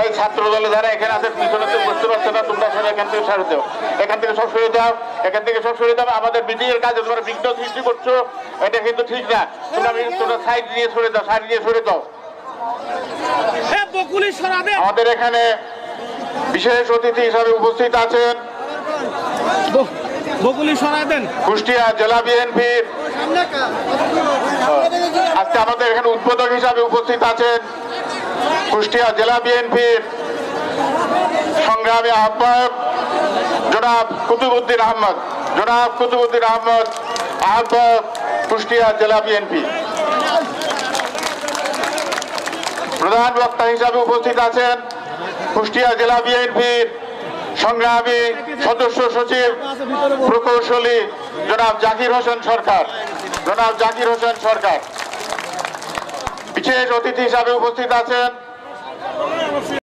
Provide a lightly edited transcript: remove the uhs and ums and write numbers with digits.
এই ছাত্র দলে যারা এখানে আছে পিছনে বুঝতে পারছো না, তোমরা সবাই এখান থেকে সরে দাও, এখান থেকে সব সরে দাও, এখান থেকে সব সরে দাও। আমাদের মিটিং এর কাজে তোমরা বিঘ্ন সৃষ্টি করছো, এটা কিন্তু ঠিক না। তোমরা সাইড দিয়ে সরে দাও, সাইড দিয়ে সরে দাও। আমাদের এখানে বিশেষ অতিথি হিসাবে উপস্থিত আছেন কুষ্টিয়া জেলা বিএনপির, আজকে আমাদের এখানে উদ্বোধক হিসাবে উপস্থিত আছেন কুষ্টিয়া জেলা বিএনপির সংগ্রামী আহ্বায়ক জনাব কুতুবউদ্দিন আহমদ, জনাব কুতুবউদ্দিন আহমদ, আহ্বায়ক কুষ্টিয়া জেলা বিএনপি। প্রধান বক্তা হিসাবে উপস্থিত আছেন কুষ্টিয়া জেলা বিএনপির সংগ্রামী সদস্য সচিব প্রকৌশলী জনাব জাকির হোসেন সরকার, জনাব জাকির হোসেন সরকার। বিশেষ অতিথি হিসাবে উপস্থিত আছেন